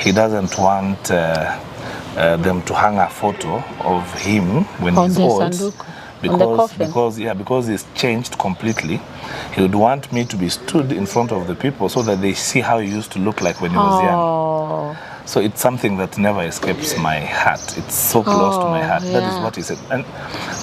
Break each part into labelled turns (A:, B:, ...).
A: he doesn't want them to hang a photo of him when he's old. Because he's changed completely. He would want me to be stood in front of the people so that they see how he used to look like when he was young. So it's something that never escapes my heart. It's so close to my heart. That is what he said. And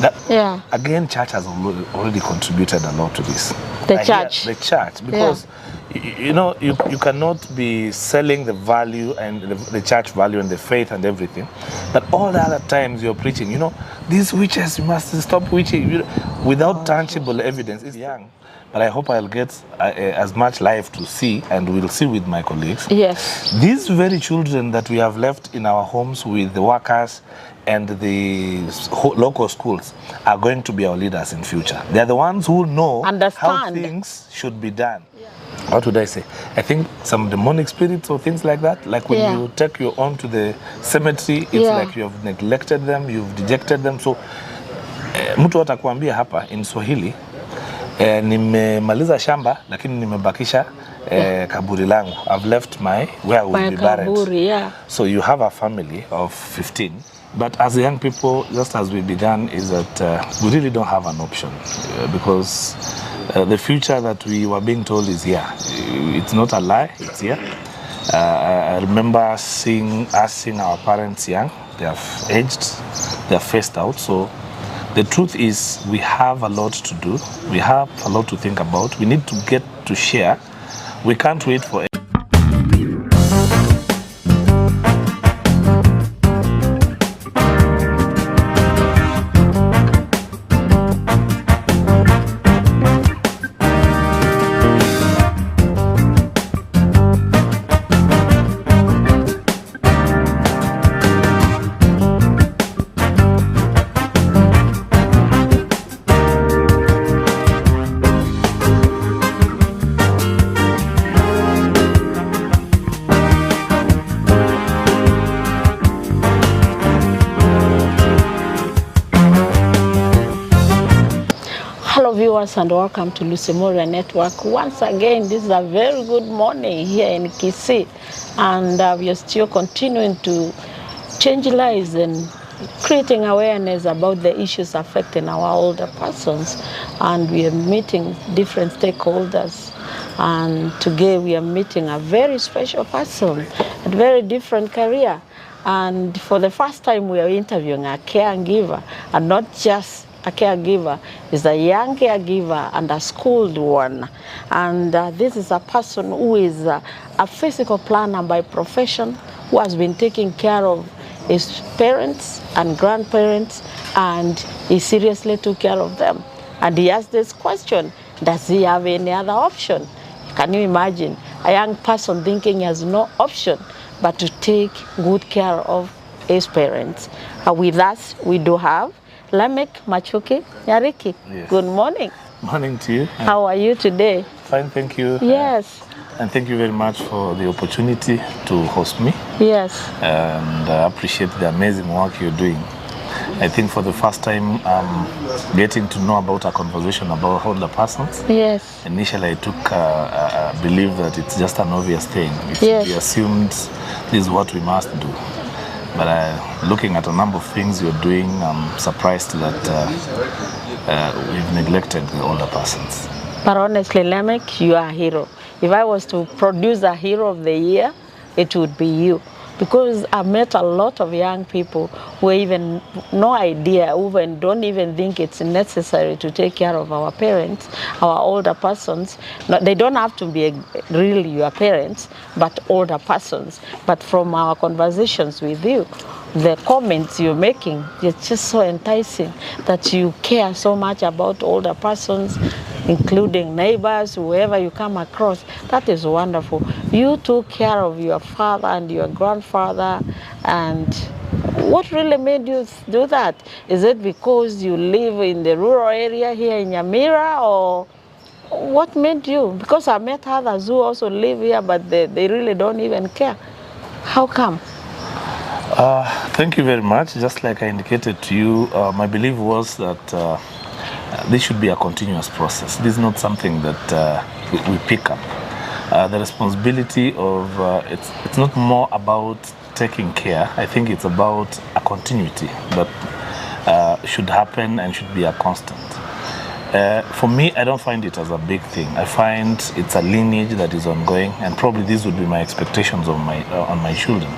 A: that, again, church has already contributed a lot to this.
B: The church,
A: because you know, you cannot be selling the value and the church value and the faith and everything, but all the other times you're preaching, you know, these witches, you must stop witching, without tangible evidence. It's young, but I hope I'll get as much life to see, and we'll see with my colleagues.
B: Yes.
A: These very children that we have left in our homes with the workers and the local schools are going to be our leaders in future. They're the ones who know how things should be done. What would I say? I think some demonic spirits or things like that. Like when you take your own to the cemetery, it's like you have neglected them, you've dejected them. So, mtu atakwambia hapa in Swahili, nimemaliza shamba lakini nimebakisha kaburi langu. I've left my where I will be buried. So you have a family of 15. But as young people, just as we began, is that we really don't have an option because the future that we were being told is here. It's not a lie, it's here. I remember seeing our parents young. They have aged, they are phased out. So the truth is we have a lot to do. We have a lot to think about. We need to get to share. We can't wait for
B: viewers, and welcome to Lucy Moria Network. Once again, this is a very good morning here in Kisii, and we are still continuing to change lives and creating awareness about the issues affecting our older persons, and we are meeting different stakeholders, and today we are meeting a very special person, a very different career, and for the first time we are interviewing a caregiver, and not just a caregiver, is a young caregiver and a schooled one. And this is a person who is a physical planner by profession, who has been taking care of his parents and grandparents, and he seriously took care of them. And he asked this question, does he have any other option? Can you imagine a young person thinking he has no option but to take good care of his parents? With us, we do have Lamek Machuki Nyariki.
A: Yes.
B: Good morning.
A: Morning to you.
B: How are you today?
A: Fine, thank you.
B: Yes.
A: And thank you very much for the opportunity to host me.
B: Yes.
A: And I appreciate the amazing work you're doing. I think for the first time I'm getting to know about a conversation about older persons.
B: Yes.
A: Initially I believe that it's just an obvious thing. We assumed this is what we must do. But looking at a number of things you're doing, I'm surprised that we've neglected the older persons.
B: But honestly, Lamek, you are a hero. If I was to produce a hero of the year, it would be you. Because I met a lot of young people who even no idea, who don't even think it's necessary to take care of our parents, our older persons. No, they don't have to be really your parents, but older persons. But from our conversations with you, the comments you're making, it's just so enticing that you care so much about older persons, including neighbors, whoever you come across. That is wonderful. You took care of your father and your grandfather, and what really made you do that? Is it because you live in the rural area here in Nyamira, or what made you? Because I met others who also live here, but they really don't even care. How come?
A: Thank you very much. Just like I indicated to you, my belief was that this should be a continuous process. This is not something that we pick up. the responsibility of, it's not more about taking care. I think it's about a continuity that should happen and should be a constant. For me, I don't find it as a big thing. I find it's a lineage that is ongoing, and probably these would be my expectations of on my children.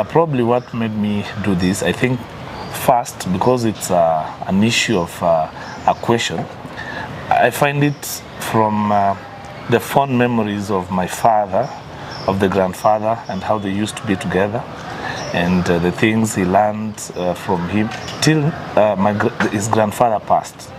A: Probably what made me do this, I think, first, because it's an issue of a question, I find it from the fond memories of my father, of the grandfather, and how they used to be together, and the things he learned from him till his grandfather passed.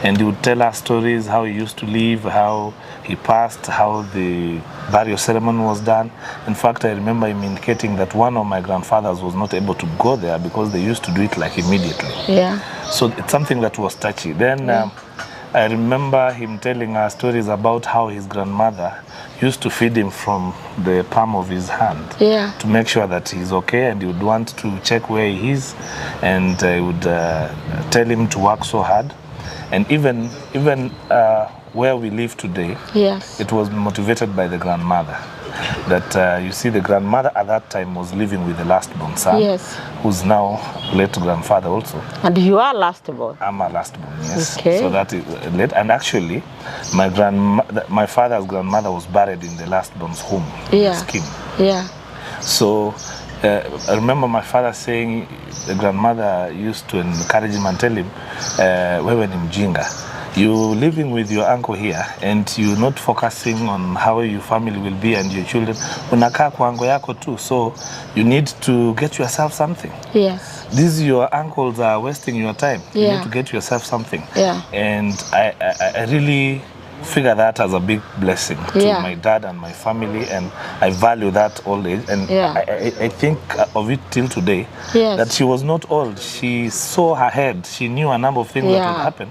A: And he would tell us stories, how he used to live, how he passed, how the burial ceremony was done. In fact, I remember him indicating that one of my grandfathers was not able to go there because they used to do it like immediately.
B: Yeah.
A: So it's something that was touchy. Then I remember him telling us stories about how his grandmother used to feed him from the palm of his hand to make sure that he's okay, and he would want to check where he is, and he would tell him to work so hard. And even where we live today, it was motivated by the grandmother. That you see, the grandmother at that time was living with the last-born son, who's now late grandfather also. And you are last-born? I'm a last-born, yes. Okay. So that is late. And actually, my father's grandmother was buried in the last-born's home, scheme. Yeah. So I remember my father saying the grandmother used to encourage him and tell him, wewe ni mjinga. You're living with your uncle here and you're not focusing on how your family will be and your children. Unakaa kwa uncle yako too, so you need to get yourself something. Yes. These your uncles are wasting your time. You need to get yourself something. Yeah. And I really figure that as a big blessing to my dad and my family, and I value that old age, and I think of it till today, that she was not old. She saw ahead. She knew a number of things that would happen.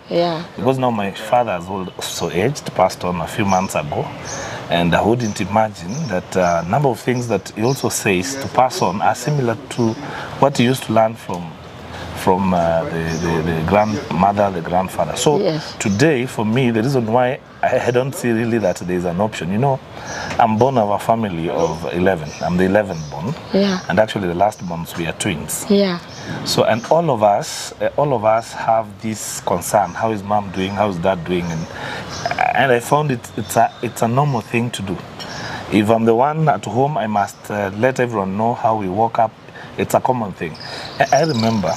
A: Because now my father is also aged, passed on a few months ago, and I wouldn't imagine that a number of things that he also says to pass on are similar to what he used to learn from the grandmother, the grandfather. So today, for me, the reason why I don't see really that there is an option, you know, I'm born of a family of 11. I'm the 11th born, and actually the last borns we are twins. So, and all of us have this concern: how is mom doing? How is dad doing? And I found it's a normal thing to do. If I'm the one at home, I must let everyone know how we woke up. It's a common thing. I remember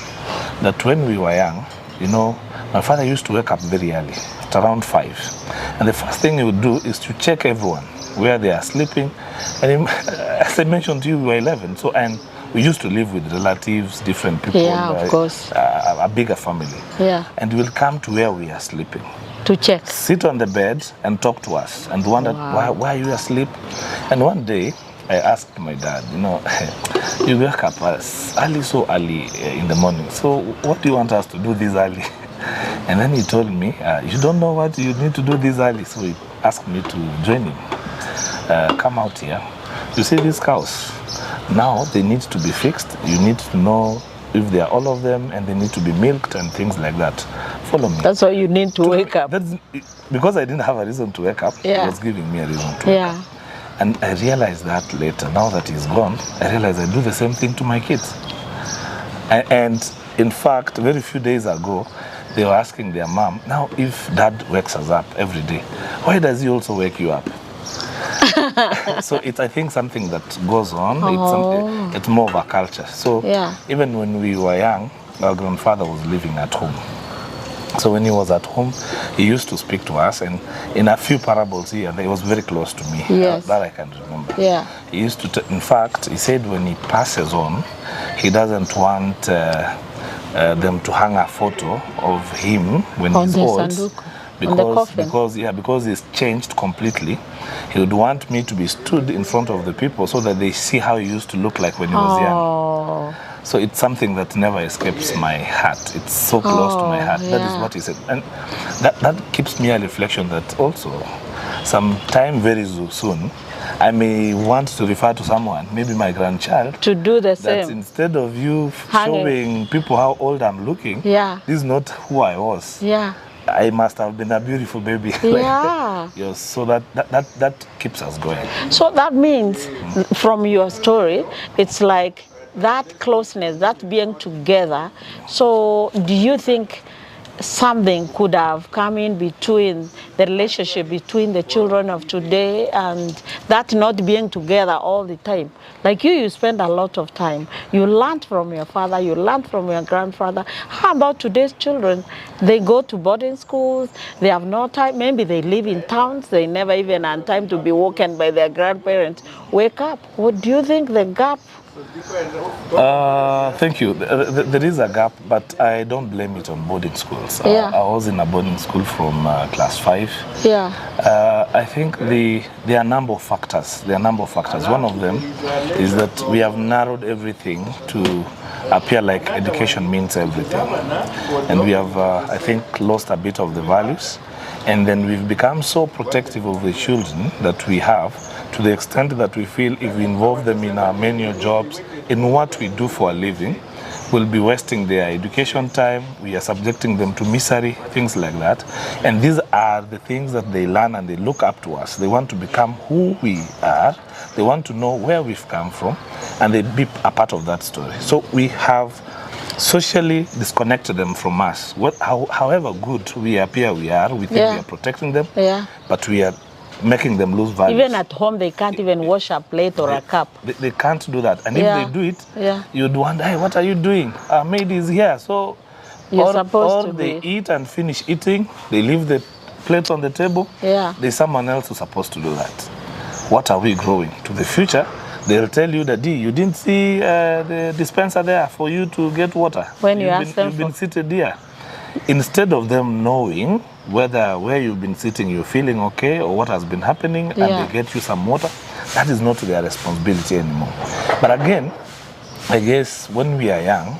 A: that when we were young, you know, my father used to wake up very early, at around 5. And the first thing he would do is to check everyone, where they are sleeping. And as I mentioned to you, we were 11. So, and we used to live with relatives, different people. Yeah, of course. A bigger family. Yeah. And we'll come to where we are sleeping. To check. Sit on the bed and talk to us and wonder, why are you asleep? And one day, I asked my dad, you know, you wake up so early in the morning. So what do you want us to do this early? And then he told me, you don't know what you need to do this early. So he asked me to join him. Come out here. You see these cows? Now they need to be fixed. You need to know if they are all of them, and they need to be milked and things like that. Follow me. That's why you need to wake up. Because I didn't have a reason to wake up, he was giving me a reason to wake up. And I realized that later, now that he's gone, I realized I do the same thing to my kids. And in fact, very few days ago, they were asking their mom, now if dad wakes us up every day, why does he also wake you up? So it's, I think, something that goes on. It's more of a culture. So even when we were young, our grandfather was living at home. So when he was at home, he used to speak to us, and in a few parables here, he was very close to me. That I can remember. He used to, in fact, he said when he passes on, he doesn't want them to hang a photo of him when he's old. Because he's changed completely. He would want me to be stood in front of the people so that they see how he used to look like when he was young. So it's something that never escapes my heart. It's so close to my heart. That is what he said. And that keeps me a reflection that also sometime very soon, I may want to refer to someone, maybe my grandchild, to do the same. That instead of you showing people how old I'm looking, this is not who I was. I must have been a beautiful baby.
B: Yeah.
A: Yes, so that keeps us going.
B: So that means, from your story, it's like that closeness, that being together. So do you think something could have come in between the relationship between the children of today and that not being together all the time? Like you spend a lot of time. You learned from your father, you learned from your grandfather. How about today's children? They go to boarding schools, they have no time. Maybe they live in towns, they never even had time to be woken by their grandparents. Wake up. What do you think the gap?
A: Thank you. There is a gap, but I don't blame it on boarding schools.
B: Yeah.
A: I was in a boarding school from class 5.
B: Yeah.
A: I think there are a number of factors. One of them is that we have narrowed everything to appear like education means everything. And we have, I think, lost a bit of the values. And then we've become so protective of the children that we have, to the extent that we feel if we involve them in our menial jobs, in what we do for a living, we'll be wasting their education time, we are subjecting them to misery, things like that. And these are the things that they learn and they look up to us. They want to become who we are, they want to know where we've come from, and they be a part of that story. So we have socially disconnected them from us. However good we appear we are, we think we are protecting them, but we are making them lose value.
B: Even at home, they can't even wash a plate or a cup.
A: They can't do that. And if they do it, you'd wonder, hey, what are you doing? Our maid is here. So,
B: you're supposed to
A: they eat and finish eating, they leave the plates on the table. There's someone else who's supposed to do that. What are we growing? To the future, they'll tell you that, you didn't see the dispenser there for you to get water.
B: When you ask them
A: you've been seated here. Instead of them knowing where you've been sitting, you're feeling okay, or what has been happening, and they get you some water, that is not their responsibility anymore. But again, I guess when we are young,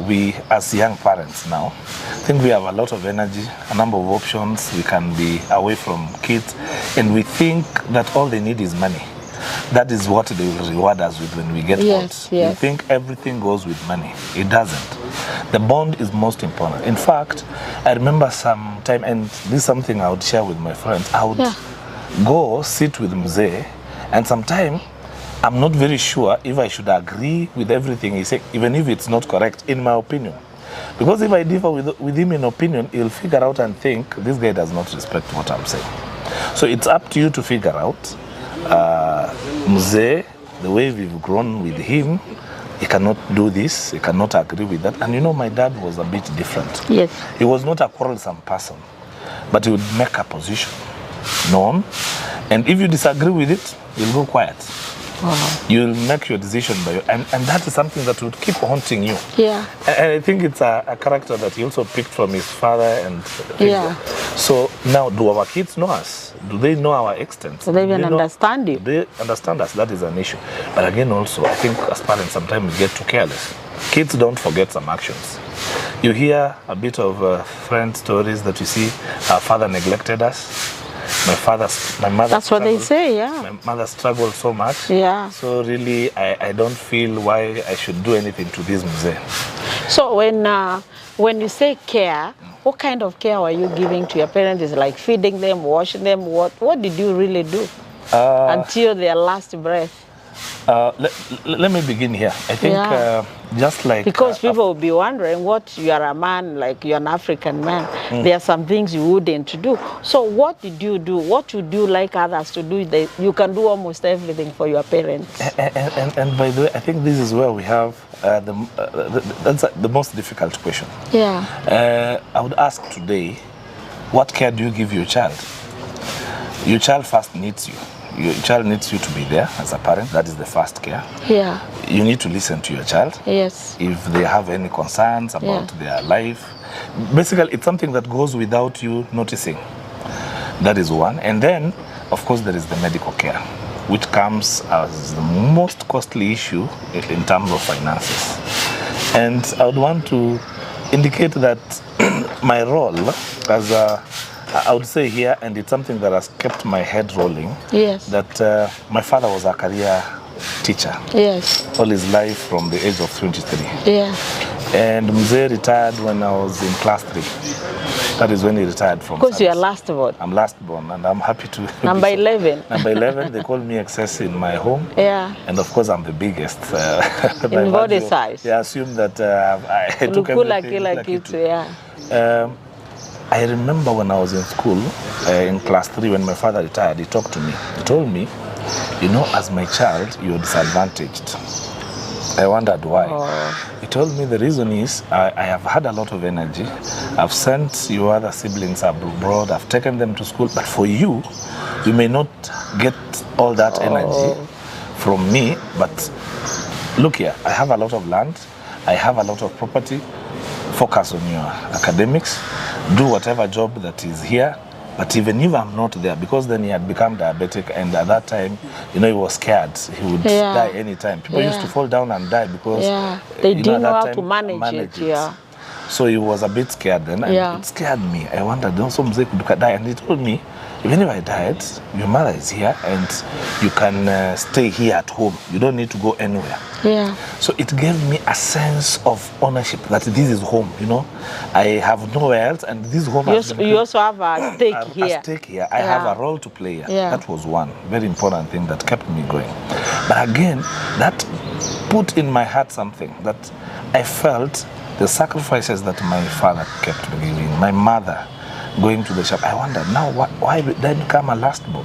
A: we as young parents now, I think we have a lot of energy, a number of options. We can be away from kids, and we think that all they need is money. That is what they will reward us with when we get old. We think everything goes with money. It doesn't. The bond is most important. In fact, I remember some time, and this is something I would share with my friends. I would go sit with Mzee, and sometimes I'm not very sure if I should agree with everything he said, even if it's not correct, in my opinion. Because if I differ with him in opinion, he'll figure out and think, this guy does not respect what I'm saying. So it's up to you to figure out, Mzee, the way we've grown with him, he cannot do this, he cannot agree with that. And you know, my dad was a bit different.
B: Yes.
A: He was not a quarrelsome person, but he would make a position known. And if you disagree with it, you'll go quiet. You'll make your decision by and that is something that would keep haunting you.
B: Yeah.
A: And I think it's a character that he also picked from his father and So now, do our kids know us? Do they know our extent?
B: Do they even understand you?
A: Do they understand us? That is an issue. But again, also, I think as parents sometimes we get too careless. Kids don't forget some actions. You hear a bit of friend stories that you see, our father neglected us. My mother. That's
B: what they say,
A: My mother struggled so much.
B: Yeah.
A: So really, I don't feel why I should do anything to this Mzee.
B: So when you say care, what kind of care were you giving to your parents? Is it like feeding them, washing them? What did you really do until their last breath?
A: Let me begin here. I think just like...
B: Because people will be wondering, what you are a man, like you're an African man, there are some things you wouldn't do. So what did you do? What would you like others to do? You can do almost everything for your parents.
A: And by the way, I think this is where we have that's the most difficult question.
B: Yeah.
A: I would ask today, what care do you give your child? Your child first needs you. Your child needs you to be there as a parent. That is the first care.
B: Yeah.
A: You need to listen to your child.
B: Yes.
A: If they have any concerns about their life. Basically, it's something that goes without you noticing. That is one. And then, of course, there is the medical care, which comes as the most costly issue in terms of finances. And I would want to indicate that my role as I would say here, and it's something that has kept my head rolling, that my father was a career teacher all his life from the age of 23.
B: Yeah.
A: And Mzee retired when I was in class 3. That is when he retired from
B: Because you are last born.
A: I'm last born, and I'm happy to
B: Number 11.
A: Number 11, they call me excess in my home.
B: Yeah.
A: And of course, I'm the biggest.
B: In body size.
A: They assume that I took everything. I remember when I was in school, in class 3, when my father retired, he talked to me. He told me, you know, as my child, you're disadvantaged. I wondered why. Oh. He told me the reason is I have had a lot of energy. I've sent your other siblings abroad. I've taken them to school. But for you, you may not get all that energy from me. But look here, I have a lot of land. I have a lot of property. Focus on your academics. Do whatever job that is here. But even if I'm not there, because then he had become diabetic, and at that time, you know, he was scared. He would die anytime. People used to fall down and die because
B: they didn't know how to manage it. Yeah.
A: So he was a bit scared then, and it scared me. I wondered, also Mzee could die, and he told me, even if I died, your mother is here, and you can stay here at home. You don't need to go anywhere.
B: Yeah.
A: So it gave me a sense of ownership that this is home. You know, I have nowhere else, and this home.
B: You also have a stake here.
A: A stake here. I have a role to play here. Yeah. That was one very important thing that kept me going. But again, that put in my heart something that I felt. The sacrifices that my father kept me giving, my mother going to the shop, I wondered, now why did I become a last born?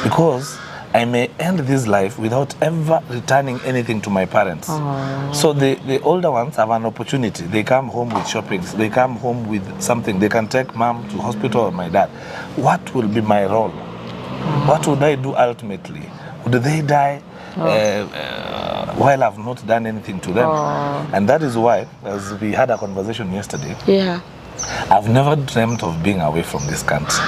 A: Because I may end this life without ever returning anything to my parents. Oh. So the older ones have an opportunity. They come home with shoppings. They come home with something. They can take mom to hospital or my dad. What will be my role? What would I do ultimately? Would they die? While I've not done anything to them. And that is why, as we had a conversation yesterday, I've never dreamt of being away from this country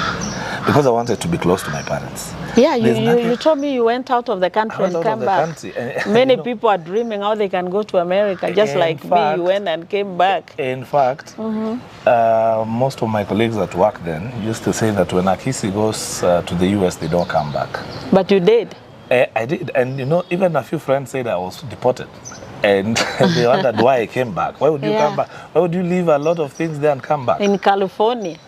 A: because I wanted to be close to my parents.
B: Yeah, you told me you went out of the country and came back. Many people are dreaming how they can go to America, just like me, you went and came back.
A: In fact, most of my colleagues at work then used to say that when a Kisii goes to the US, they don't come back.
B: But you did.
A: I did, and you know, even a few friends said I was deported, and they wondered why I came back. Why would you come back? Why would you leave a lot of things there and come back?
B: In California.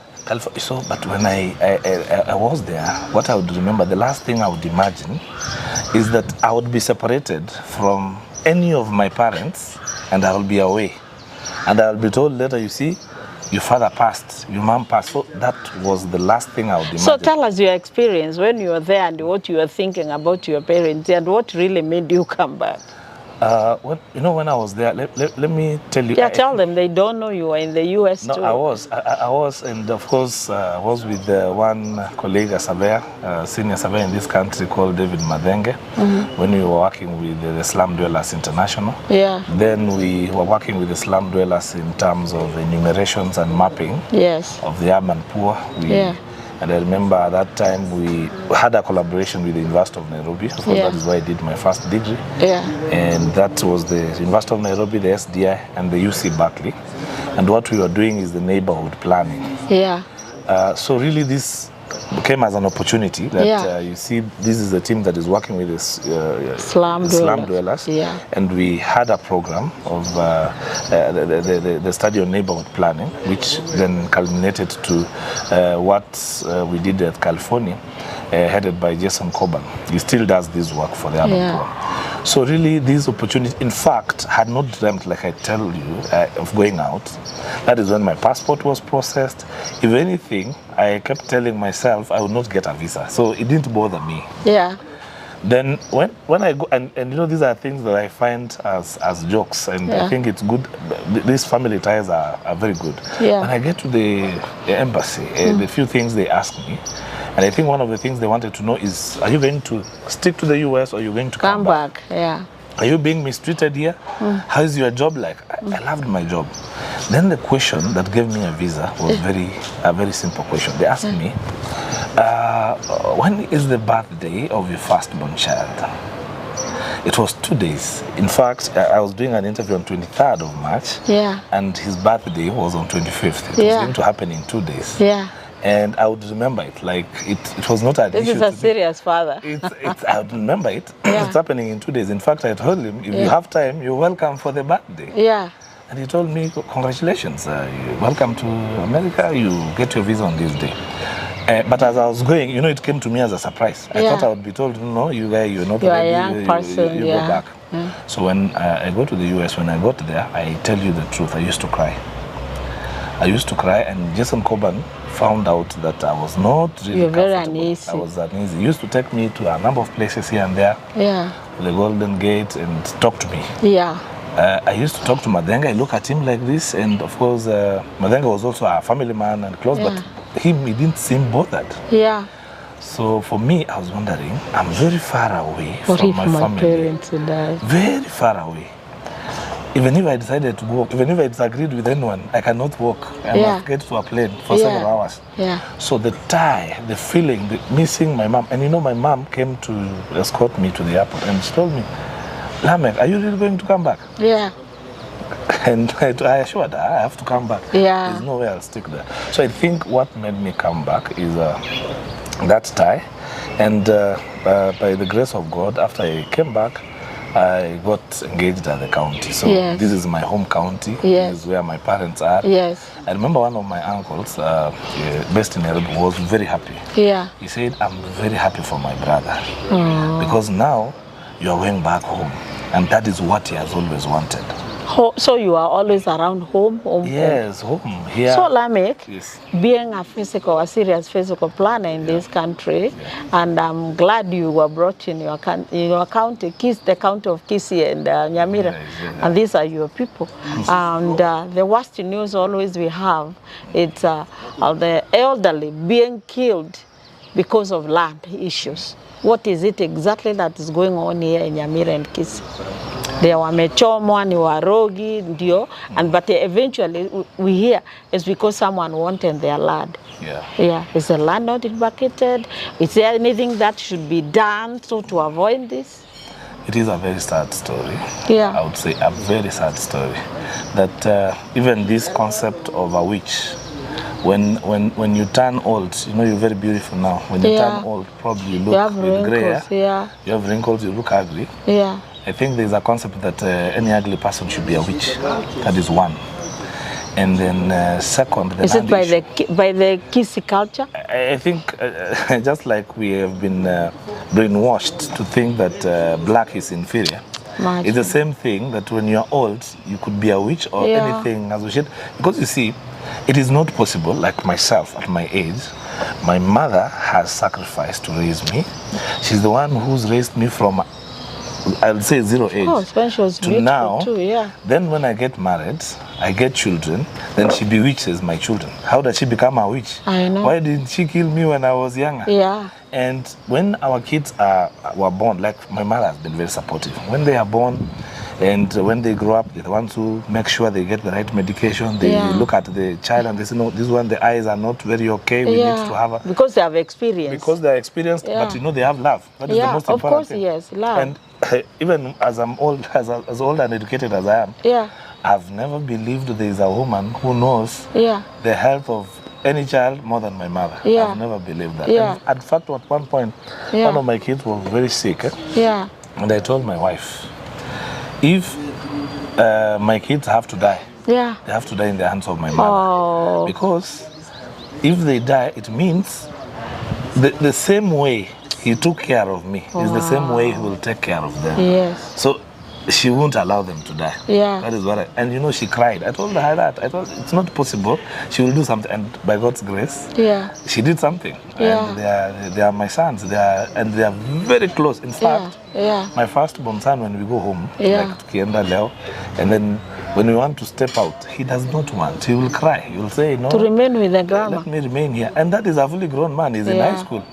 A: So, but when I was there, what I would remember, the last thing I would imagine is that I would be separated from any of my parents, and I will be away, and I will be told later, you see, your father passed, your mom passed. So that was the last thing I would imagine.
B: So tell us your experience when you were there and what you were thinking about your parents and what really made you come back.
A: You know, when I was there, let me tell you.
B: Yeah, tell them they don't know you were in the US
A: no,
B: too.
A: I was, and of course, I was with one colleague, a surveyor, senior surveyor in this country called David Madenge, when we were working with the Slum Dwellers International. Yeah. Then we were working with the slum dwellers in terms of enumerations and mapping of the urban poor. And I remember at that time we had a collaboration with the University of Nairobi. Of course, that is where I did my first degree. And that was the University of Nairobi, the SDI, and the UC Berkeley. And what we were doing is the neighborhood planning. So really this came as an opportunity that you see this is a team that is working with this slum dwellers. And we had a program of the study on neighborhood planning, which then culminated to what we did at California, headed by Jason Coburn. He still does this work for the urban poor. So really this opportunity, in fact, had not dreamt, like I tell you, of going out. That is when my passport was processed. If anything, I kept telling myself I would not get a visa. So it didn't bother me. Then when I go, and you know, these are things that I find as jokes, and I think it's good. These family ties are very good. When I get to the embassy, the few things they ask me, and I think one of the things they wanted to know is, are you going to stick to the US or are you going to come back? Are you being mistreated here? How is your job like? I loved my job. Then the question that gave me a visa was a very simple question. They asked me, when is the birthday of your firstborn child? It was 2 days. In fact, I was doing an interview on 23rd of March, and his birthday was on 25th. It was going to happen in 2 days. And I would remember it, like it was not an issue.
B: This is a serious father.
A: I would remember it. It's happening in 2 days. In fact, I told him, if you have time, you're welcome for the birthday. And he told me, congratulations, welcome to America, you get your visa on this day. But as I was going, you know, it came to me as a surprise. I thought I would be told, no, you guys, you're not
B: you're
A: ready,
B: a young person,
A: you go back. So when I go to the US, when I got there, I tell you the truth, I used to cry. I used to cry, and Jason Coburn found out that I was not really
B: You're very
A: comfortable.
B: uneasy.
A: I was uneasy. He used to take me to a number of places here and there, the Golden Gate, and talk to me. I used to talk to Madenga. I look at him like this, and of course, Madenga was also a family man and close, but he didn't seem bothered. So for me, I was wondering, I'm very far away from my family.
B: Parents died?
A: Very far away. Even if I decided to walk, even if I disagreed with anyone, I cannot walk. I must get to a plane for several hours. So the tie, the feeling, the missing my mom. And you know, my mom came to escort me to the airport, and she told me, Lamek, are you really going to come back? And I assured her, I have to come back. There's no way I'll stick there. So I think what made me come back is that tie. And by the grace of God, after I came back, I got engaged at the county. So this is my home county. This is where my parents are. I remember one of my uncles, based in Nairobi, was very happy. He said, I'm very happy for my brother. Because now you are going back home. And that is what he has always wanted.
B: So you are always around home?
A: Yes, home. Here.
B: So Lamek, being a serious physical planner in this country, and I'm glad you were brought in your county, the county of Kisii and Nyamira, and these are your people. And the worst news always we have, it's the elderly being killed because of land issues. What is it exactly that is going on here in Nyamira and Kisii? They were wamechomwa, ni warogi, ndio, but eventually we hear it's because someone wanted their land. Is the land not vacated? Is there anything that should be done so to avoid this?
A: It is a very sad story. I would say a very sad story. That even this concept of a witch, when you turn old, you know, you're very beautiful now. When you turn old, probably you look with gray hair. You have wrinkles, you look ugly. I think there's a concept that any ugly person should be a witch. That is one. And then second,
B: is it by the Kisii culture?
A: I think just like we have been brainwashed to think that black is inferior. It's the same thing that when you're old, you could be a witch or anything associated. Because you see, it is not possible, like myself at my age. My mother has sacrificed to raise me. She's the one who's raised me from, I'll say, 0 age
B: when she was
A: to now.
B: Too,
A: Then when I get married, I get children, then she bewitches my children. How does she become a witch?
B: I know.
A: Why didn't she kill me when I was younger? And when our kids were born, like my mother has been very supportive. When they are born and when they grow up, they're the ones who make sure they get the right medication. They look at the child and they say, no, this one, the eyes are not very okay. We need to have a...
B: Because they have experience.
A: Because they're experienced, but you know, they have love. That is the most important thing.
B: Of course, love.
A: And even as I'm old, as old and educated as I am, I've never believed there is a woman who knows the health of any child more than my mother. I've never believed that. And in fact, at one point, one of my kids was very sick. And I told my wife, if my kids have to die, they have to die in the hands of my mother. Because if they die, it means the same way he took care of me is the same way he will take care of them. So she won't allow them to die. That is what and you know, she cried. I told her that. I thought it's not possible. She will do something, and by God's grace, she did something. And they are my sons. They are very close. In fact, my firstborn son, when we go home, like to Kienda Leo, and then when we want to step out, he does not want. He will cry. He will say, no.
B: To remain with the grandma.
A: Let me remain here. And that is a fully grown man. He's in high school.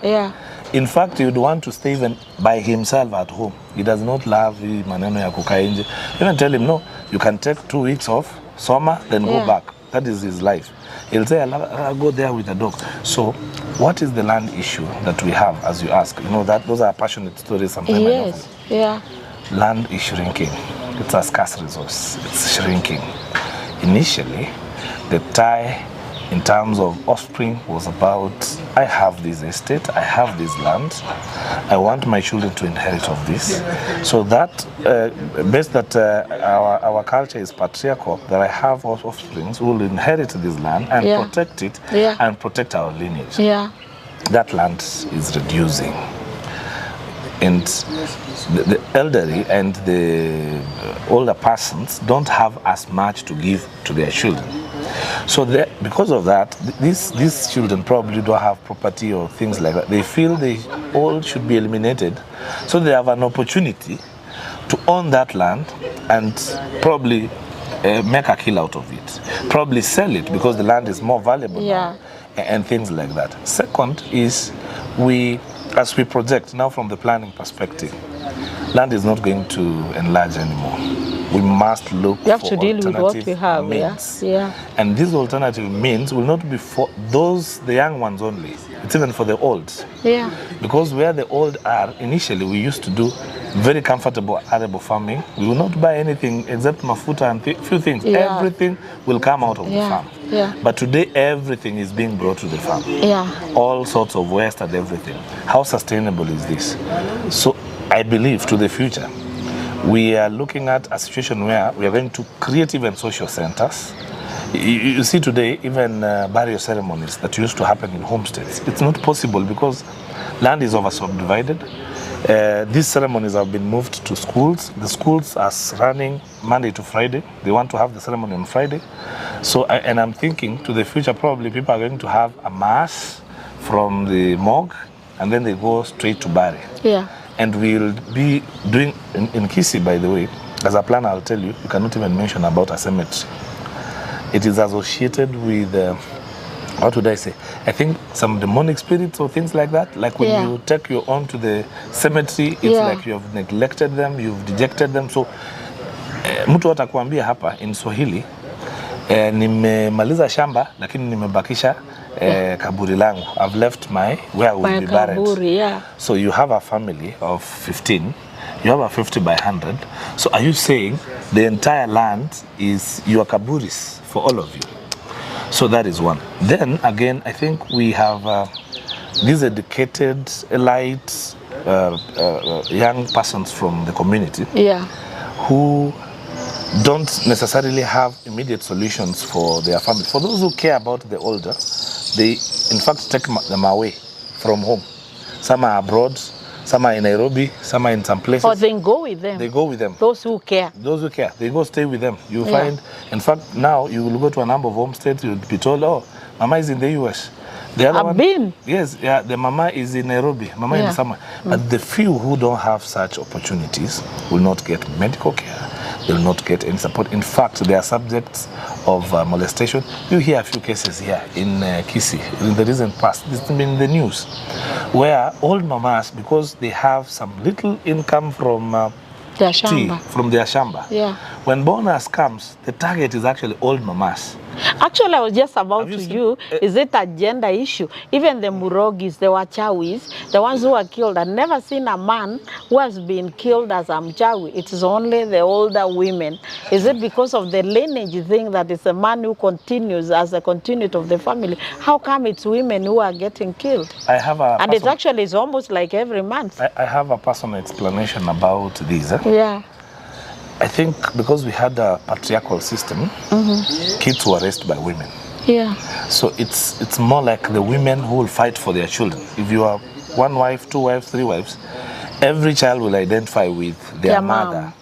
A: In fact, he would want to stay even by himself at home. He does not love maneno ya kukaa nje. Even tell him, no, you can take 2 weeks off, summer, then go back. That is his life. He'll say, I'll go there with the dog. So what is the land issue that we have, as you ask? You know, that those are passionate stories sometimes. Land is shrinking. It's a scarce resource. It's shrinking. Initially, the tie in terms of offspring was about, I have this estate, I have this land, I want my children to inherit of this. So that, based that our culture is patriarchal, that I have offspring who will inherit this land and protect it and protect our lineage. That land is reducing. And the elderly and the older persons don't have as much to give to their children. So because of that, these children probably don't have property or things like that. They feel they all should be eliminated. So they have an opportunity to own that land and probably make a kill out of it. Probably sell it because the land is more valuable now, and things like that. Second is as we project now from the planning perspective, land is not going to enlarge anymore. We must look for
B: have to deal with what we have
A: means. And these alternative means will not be for the young ones only. It's even for the old. Because where the old are, initially we used to do very comfortable arable farming. We will not buy anything except mafuta and few things. Everything will come out of the farm. But today everything is being brought to the farm. All sorts of waste and everything. How sustainable is this? So I believe to the future, we are looking at a situation where we are going to create even social centers. You see today, even burial ceremonies that used to happen in homesteads, it's not possible because land is over subdivided. These ceremonies have been moved to schools. The schools are running Monday to Friday. They want to have the ceremony on Friday. So, and I'm thinking to the future, probably people are going to have a mass from the morgue, and then they go straight to bury. And we'll be doing, in Kisii, by the way, as a plan, I'll tell you, you cannot even mention about a cemetery. It is associated with, what would I say? I think some demonic spirits or things like that. Like when you take your own to the cemetery, it's like you have neglected them, you've dejected them. So, mtu atakuambia hapa in Swahili, nimemaliza shamba, lakini nimebakisha kaburi langu. I've left where I will be buried. So you have a family of 15, you have a 50 by 100. So are you saying the entire land is your kaburis for all of you? So that is one. Then again, I think we have these educated, elite, young persons from the community who don't necessarily have immediate solutions for their family. For those who care about the older, they in fact take them away from home. Some are abroad, some are in Nairobi, some are in some places.
B: Or they go with them.
A: They go with them.
B: Those who care.
A: Those who care. They go stay with them. You find, in fact, now you will go to a number of homesteads, you'll be told, oh, Mama is in the US. The other one,
B: been.
A: Yes, the Mama is in Nairobi, Mama in somewhere. But the few who don't have such opportunities will not get medical care. They will not get any support. In fact, they are subjects of molestation. You hear a few cases here in Kisii, in the recent past. It's been in the news, where old mamas, because they have some little income from
B: their shamba.
A: From their shamba. When bonus comes, the target is actually old mamas.
B: Actually, I was just about is it a gender issue? Even the Murogis, the Wachawis, the ones who are killed, I've never seen a man who has been killed as a Mchawi. It is only the older women. Is it because of the lineage thing that it's a man who continues as a continuity of the family? How come it's women who are getting killed? And it actually is almost like every month.
A: I have a personal explanation about this. I think because we had a patriarchal system, kids were raised by women. So it's more like the women who will fight for their children. If you are one wife, two wives, three wives, every child will identify with their mother.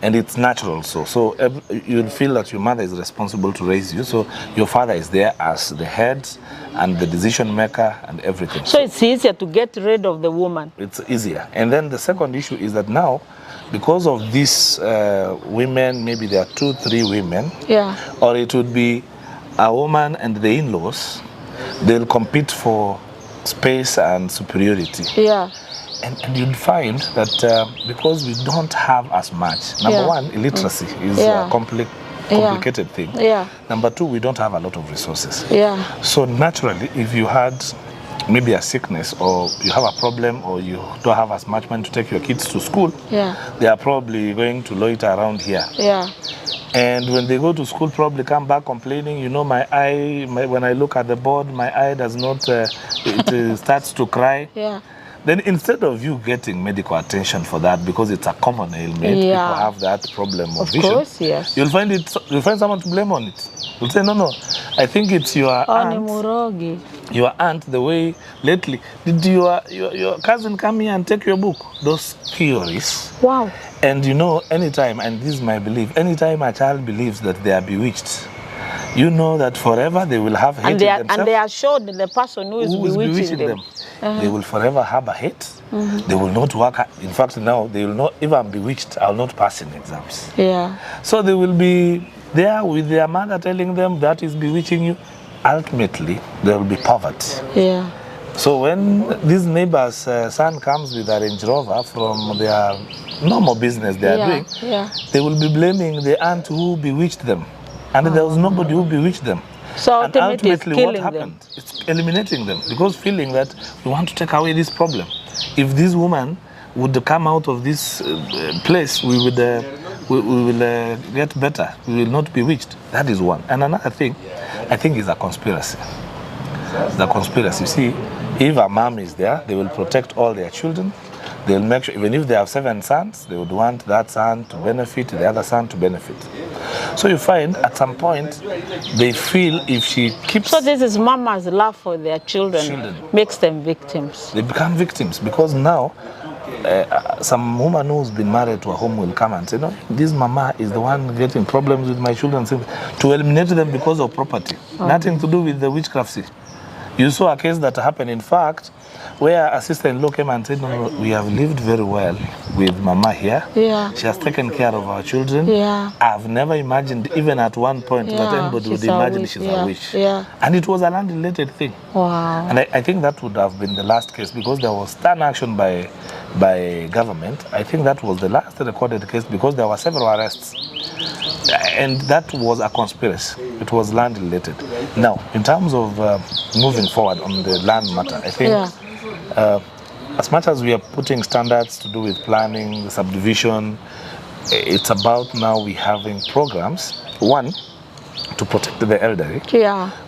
A: And it's natural so you'll feel that your mother is responsible to raise you, so your father is there as the head and the decision maker and everything.
B: So it's easier to get rid of the woman.
A: It's easier. And then the second issue is that now, because of these women, maybe there are 2, 3 women, or it would be a woman and the in-laws, they'll compete for space and superiority. And you'd find that because we don't have as much, number one, illiteracy is a complicated thing. Number two, we don't have a lot of resources. So naturally, if you had maybe a sickness or you have a problem or you don't have as much money to take your kids to school, they are probably going to loiter around here. And when they go to school, probably come back complaining, you know, when I look at the board, my eye does not, it starts to cry.
B: Yeah.
A: Then instead of you getting medical attention for that, because it's a common ailment,
B: Yeah.
A: people have that problem of vision.
B: Of course, yes.
A: You'll find someone to blame on it. You'll say, no, I think it's your aunt. Your aunt, the way lately, did your cousin come here and take your book? Those theories.
B: Wow.
A: And you know, anytime, and this is my belief, anytime a child believes that they are bewitched, you know that forever they will have hate in themselves.
B: And they are sure that the person who is bewitching them.
A: They will forever harbor hate. They will not work. In fact, now they will not, if I'm bewitched, I will not pass in exams.
B: Yeah.
A: So they will be there with their mother telling them that is bewitching you. Ultimately, there will be poverty.
B: Yeah.
A: So when this neighbor's son comes with a Range Rover from their normal business they are doing, they will be blaming the aunt who bewitched them. And there was nobody who bewitched them.
B: So
A: and ultimately what happened? It's eliminating them, because feeling that we want to take away this problem. If this woman would come out of this place, we will get better. We will not be bewitched. That is one. And another thing, I think, is a conspiracy. The conspiracy. You see, if a mom is there, they will protect all their children. They'll make sure, even if they have 7 sons, they would want that son to benefit, the other son to benefit. So you find at some point, they feel if she keeps...
B: So this is mama's love for their children. Makes them victims. They
A: become victims, because now some woman who's been married to a home will come and say, no, this mama is the one getting problems with my children, to eliminate them because of property. Nothing to do with the witchcraft. You saw a case that happened, in fact, where a sister-in-law came and said, no, we have lived very well with mama here.
B: Yeah.
A: She has taken care of our children.
B: Yeah.
A: I've never imagined, even at one point, that anybody would imagine she's a witch.
B: Yeah.
A: And it was a land-related thing.
B: Wow.
A: And I think that would have been the last case, because there was stern action by government. I think that was the last recorded case, because there were several arrests. And that was a conspiracy. It was land-related. Now, in terms of moving forward on the land matter, I think as much as we are putting standards to do with planning, the subdivision, it's about now we having programs, one, to protect the elderly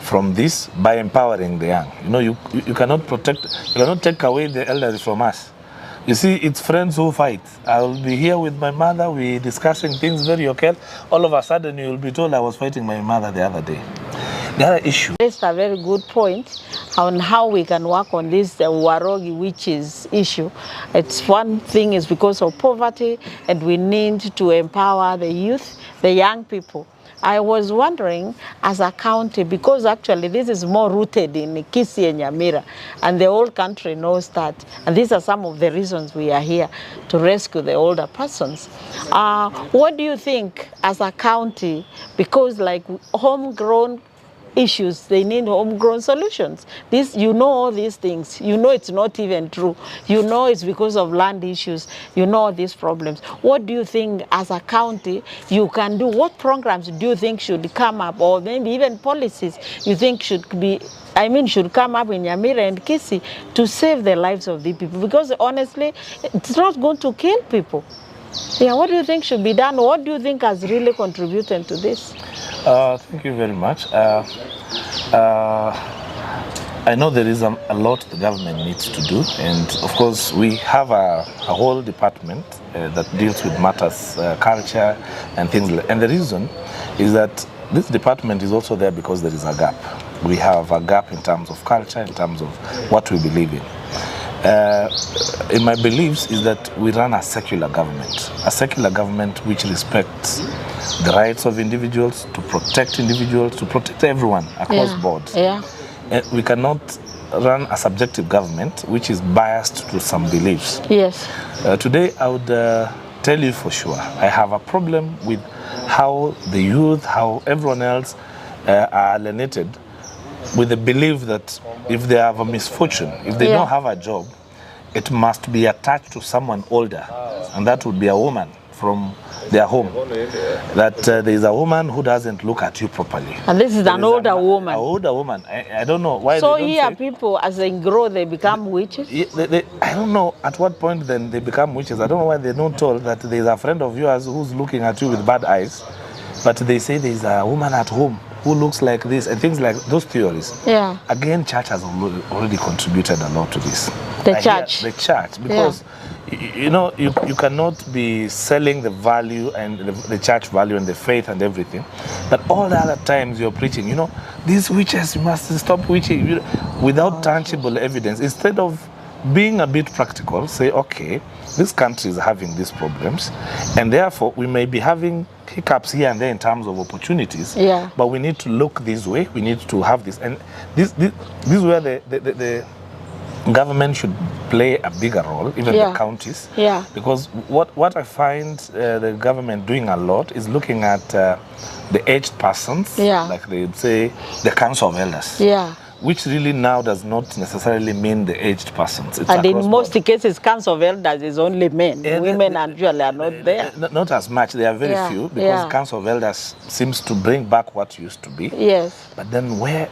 A: from this by empowering the young. You know, you cannot take away the elderly from us. You see, it's friends who fight. I will be here with my mother, we're discussing things very okay. All of a sudden, you will be told I was fighting my mother the other day. The other issue.
B: That's a very good point on how we can work on this Warogi witches issue. It's one thing is because of poverty, and we need to empower the youth, the young people. I was wondering, as a county, because actually this is more rooted in Kisii and Nyamira, and the whole country knows that, and these are some of the reasons we are here, to rescue the older persons. What do you think as a county, because like homegrown issues, they need homegrown solutions. This, you know all these things. You know it's not even true. You know it's because of land issues. You know all these problems. What do you think as a county you can do? What programs do you think should come up, or maybe even policies you think should be, should come up in Nyamira and Kisii to save the lives of the people? Because honestly, it's not going to kill people. Yeah, what do you think should be done? What do you think has really contributed to this?
A: Thank you very much. I know there is a lot the government needs to do, and of course we have a whole department that deals with matters, culture and things like that. And the reason is that this department is also there because there is a gap. We have a gap in terms of culture, in terms of what we believe in. In my beliefs is that we run a secular government which respects the rights of individuals, to protect everyone across boards. We cannot run a subjective government which is biased to some beliefs.
B: Yes.
A: Today I would tell you for sure, I have a problem with how the youth, how everyone else are alienated with the belief that if they have a misfortune, if they don't have a job, it must be attached to someone older, and that would be a woman from their home. That there is a woman who doesn't look at you properly.
B: And this is an older woman.
A: An older woman. I don't know why.
B: So
A: they don't
B: here people, as they grow, they become witches?
A: I don't know at what point then they become witches. I don't know why they're not told that there's a friend of yours who's looking at you with bad eyes. But they say there's a woman at home who looks like this, and things like those theories.
B: Yeah.
A: Again, church has already contributed a lot to this.
B: The church.
A: The church, because you know, you cannot be selling the value and the church value and the faith and everything, but all the other times you're preaching, you know, these witches, you must stop witching, without tangible evidence. Instead of being a bit practical, say, okay, this country is having these problems, and therefore we may be having hiccups here and there in terms of opportunities, but we need to look this way, we need to have this, and this is where the government should play a bigger role, even the counties, because what I find the government doing a lot is looking at the aged persons, like they say the council of elders, which really now does not necessarily mean the aged persons. It's
B: and in most cases, council of elders is only men. Women usually are not there.
A: Not as much. They are very few, because council of elders seems to bring back what used to be.
B: Yes.
A: But then where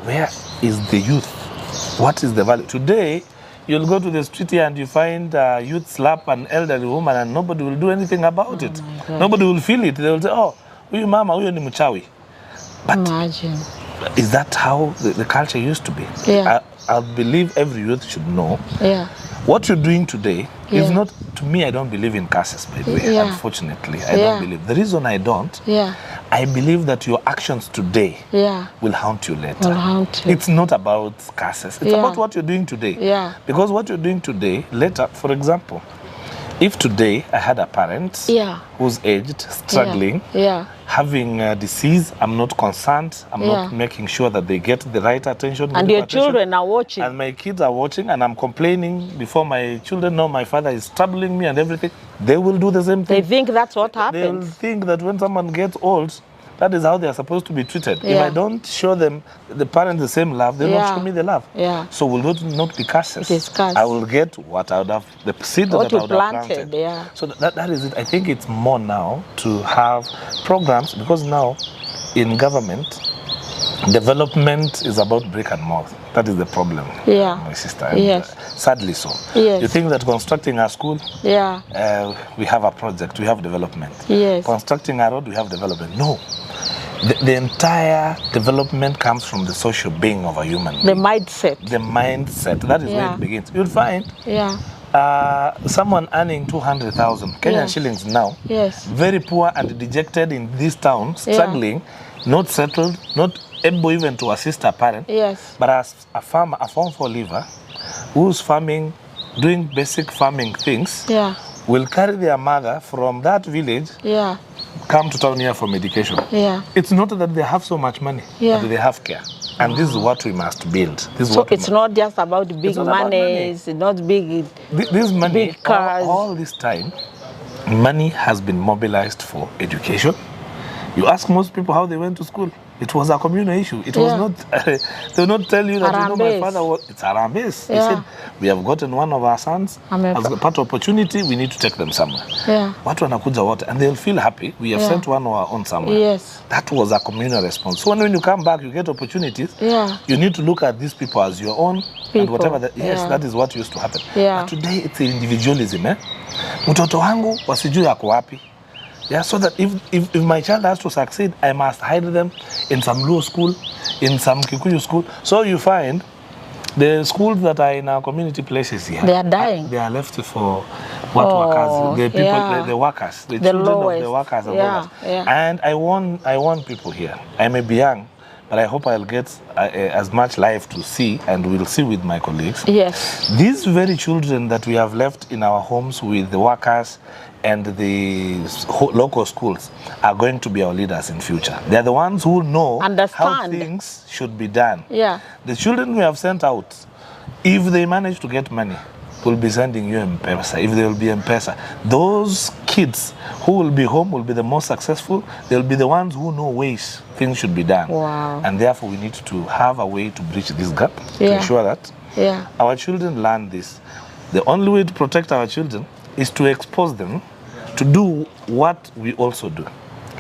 A: is the youth? What is the value? Today, you'll go to the street here and you find youth slap an elderly woman and nobody will do anything about it. Nobody will feel it. They will say, oh, huyu mama, huyu ni mchawi. But
B: imagine.
A: Is that how the culture used to be? I believe every youth should know. What you're doing today is not, to me, I don't believe in curses, by the way, unfortunately. I don't believe. The reason I don't, I believe that your actions today will haunt you later. It's not about curses. It's about what you're doing today. Because what you're doing today, later, for example, if today I had a parent who's aged, struggling, having a disease, I'm not concerned. I'm not making sure that they get the right attention.
B: And your children are watching.
A: And my kids are watching, and I'm complaining before my children know my father is troubling me and everything. They will do the same thing.
B: They think that's what happens.
A: They will think that when someone gets old, that is how they are supposed to be treated. If I don't show them, the parents, the same love, they won't show me the love. So will not be curses.
B: It is curse.
A: I will get what I would have, the seed that I would have planted. So that is it. I think it's more now to have programs, because now in government, development is about brick and mortar. That is the problem, my sister. And, sadly so. You think that constructing a school, we have a project, we have development. Constructing a road, we have development. No. The entire development comes from the social being of a human being.
B: The mindset.
A: The mindset. That is where it begins. You'll find someone earning 200,000 Kenyan shillings now, very poor and dejected in this town, struggling, not settled, not able even to assist a parent. But as a farmer, a farm for liver, who's farming, doing basic farming things, will carry their mother from that village, come to town here for medication. It's not that they have so much money, but they have care. And this is what we must build. So
B: it's not just about big money, it's not big,
A: this money,
B: big cars.
A: All this time, money has been mobilized for education. You ask most people how they went to school. It was a communal issue. It was not, they will not tell you that, you know, my father was, it's Arambes. He said, we have gotten one of our sons as a part of opportunity, we need to take them somewhere. Watu wanakuja wote, and they'll feel happy. We have sent one of our own somewhere. That was a communal response. So when you come back, you get opportunities. You need to look at these people as your own, and whatever that, that is what used to happen. But today, it's individualism. Mtoto wangu wasijui yako wapi. So that if my child has to succeed, I must hide them in some Luo school, in some Kikuyu school. So you find the schools that are in our community places here,
B: they are dying.
A: They are left for what workers, the people, the workers, the children lowest. Of the workers. And I want people here. I may be young, but I hope I'll get as much life to see, and we'll see with my colleagues. These very children that we have left in our homes with the workers and the local schools are going to be our leaders in future. They are the ones who know how things should be done. The children we have sent out, if they manage to get money, we'll be sending you M-Pesa, if they will be M-Pesa. Those kids who will be home will be the most successful. They'll be the ones who know ways things should be done. And therefore we need to have a way to bridge this gap, to ensure that our children learn this. The only way to protect our children is to expose them to do what we also do.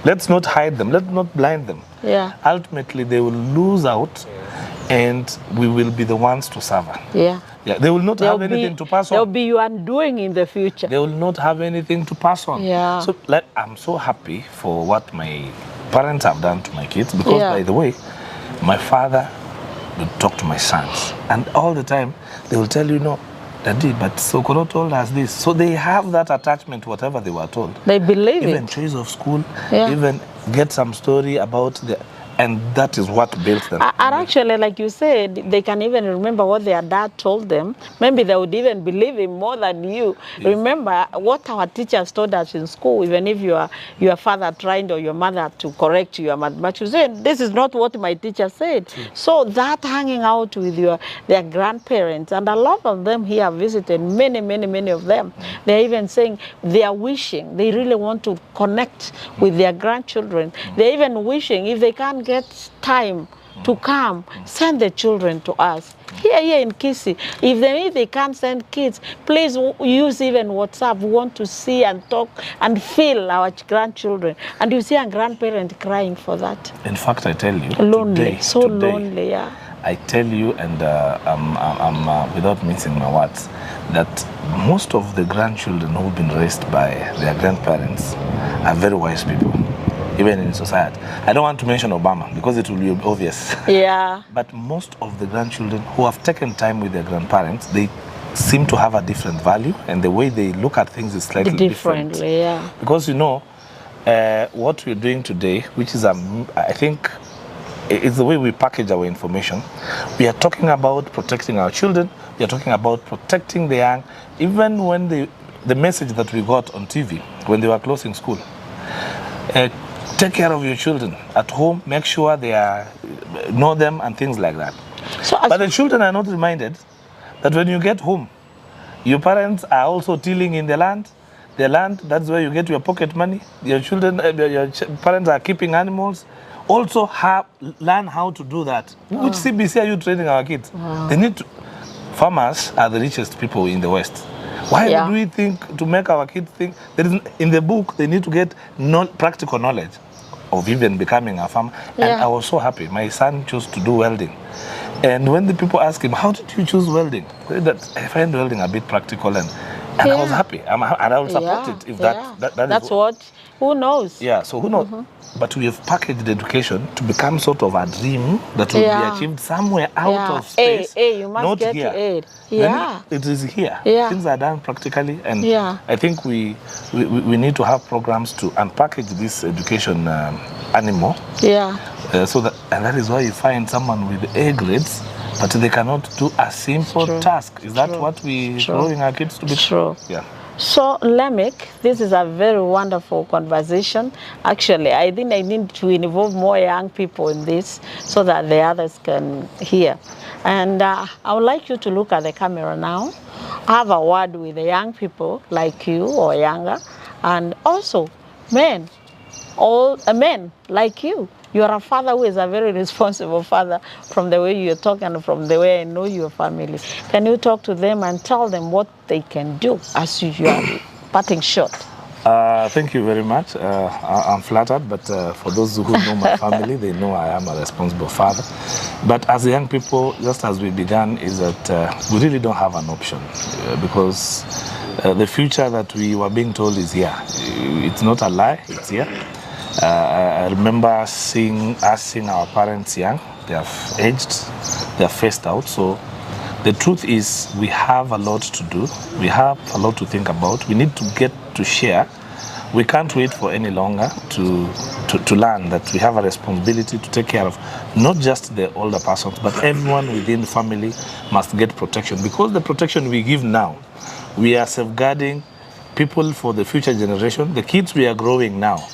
A: Let's not hide them, let's not blind them. Ultimately, they will lose out, and we will be the ones to suffer. They will not have anything to pass on.
B: They'll be your undoing in the future.
A: They will not have anything to pass on. So I'm so happy for what my parents have done to my kids. Because, by the way, my father would talk to my sons. And all the time, they will tell you, no, Daddy, but Sokoro told us this. So they have that attachment to whatever they were told.
B: They believe it.
A: Even choice of school, even get some story about the... And that is what built them.
B: And actually, like you said, they can even remember what their dad told them. Maybe they would even believe him more than you. Yes. Remember what our teachers told us in school, even if your father tried or your mother to correct you, but you said, this is not what my teacher said. True. So that hanging out with their grandparents, and a lot of them here visited, many of them, they're even saying they are wishing, they really want to connect with their grandchildren. They're even wishing if they can't get time to come, send the children to us. Here in Kisii, if they can't send kids, please use even WhatsApp. We want to see and talk and feel our grandchildren. And you see a grandparent crying for that.
A: In fact, I tell you,
B: lonely, today, lonely, yeah.
A: I tell you, and I'm without mincing my words, that most of the grandchildren who've been raised by their grandparents are very wise people. Even in society. I don't want to mention Obama because it will be obvious. Yeah. But most of the grandchildren who have taken time with their grandparents, they seem to have a different value, and the way they look at things is slightly different. Yeah. Because, you know, what we're doing today, which is, I think, it's the way we package our information. We are talking about protecting our children. We are talking about protecting the young. Even when the message that we got on TV when they were closing school, take care of your children at home, make sure they know them and things like that. So but the children are not reminded that when you get home, your parents are also tilling in the land. The land, that's where you get your pocket money. Your children, your parents are keeping animals. Also learn how to do that. Which CBC are you training our kids? They need to. Farmers are the richest people in the West. Why do we think to make our kids think? There is, in the book, they need to get practical knowledge of even becoming a farmer. And I was so happy. My son chose to do welding. And when the people ask him, how did you choose welding? I find welding a bit practical, and I was happy. And I will support it if that's what,
B: who knows?
A: Yeah, so who knows? But we have packaged education to become sort of a dream that will be achieved somewhere out of space.
B: You must
A: not
B: get
A: here.
B: To aid. Yeah.
A: It is here. Things are done practically, and I think we need to have programs to unpackage this education animal. So that is why you find someone with A grades, but they cannot do a simple task. Is that what we growing our kids to be?
B: True.
A: Yeah.
B: So, Lemek, this is a very wonderful conversation. Actually, I think I need to involve more young people in this so that the others can hear. And I would like you to look at the camera now, have a word with the young people like you or younger, and also men, all men like you. You are a father who is a very responsible father from the way you're talking and from the way I know your family. Can you talk to them and tell them what they can do as you are parting short?
A: Thank you very much. I'm flattered, but for those who know my family, they know I am a responsible father. But as young people, just as we began, is that we really don't have an option because the future that we were being told is here. It's not a lie, it's here. I remember seeing our parents young. They have aged, they are phased out. So the truth is we have a lot to do. We have a lot to think about. We need to get to share. We can't wait for any longer to learn that we have a responsibility to take care of not just the older persons, but everyone within the family must get protection. Because the protection we give now, we are safeguarding people for the future generation. The kids we are growing now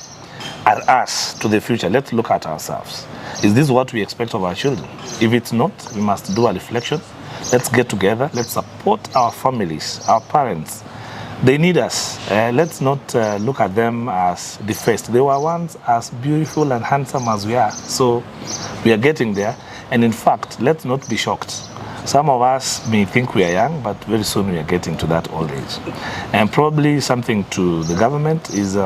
A: are us to the future. Let's look at ourselves. Is this what we expect of our children? If it's not, we must do a reflection. Let's get together. Let's support our families, our parents. They need us. Let's not look at them as defaced. They were once as beautiful and handsome as we are. So we are getting there. And in fact, let's not be shocked. Some of us may think we are young, but very soon we are getting to that old age. And probably something to the government is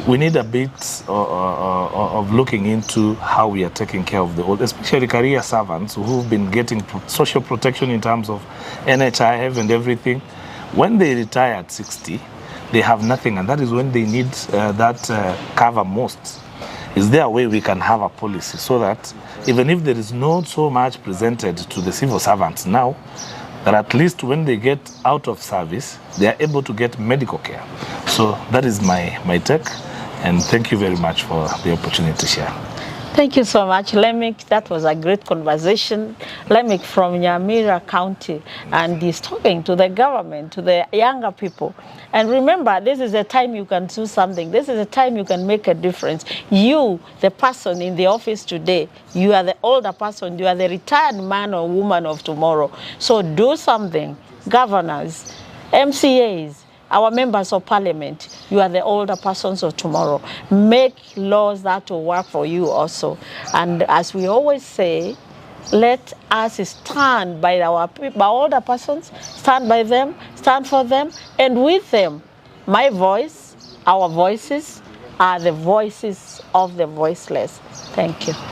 A: we need a bit of looking into how we are taking care of the old, especially career servants who've been getting social protection in terms of NHIF and everything. When they retire at 60, they have nothing, and that is when they need that cover most. is there a way we can have a policy so that even if there is not so much presented to the civil servants now, that at least when they get out of service, they are able to get medical care. So that is my take, and thank you very much for the opportunity to share.
B: Thank you so much, Lemik. That was a great conversation. Lemik from Nyamira County, and he's talking to the government, to the younger people. And remember, this is a time you can do something. This is a time you can make a difference. You, the person in the office today, you are the older person, you are the retired man or woman of tomorrow. So do something. Governors, MCAs, our members of parliament, you are the older persons of tomorrow. Make laws that will work for you also. And as we always say, let us stand by our people, our older persons, stand by them, stand for them, and with them. My voice, our voices, are the voices of the voiceless. Thank you.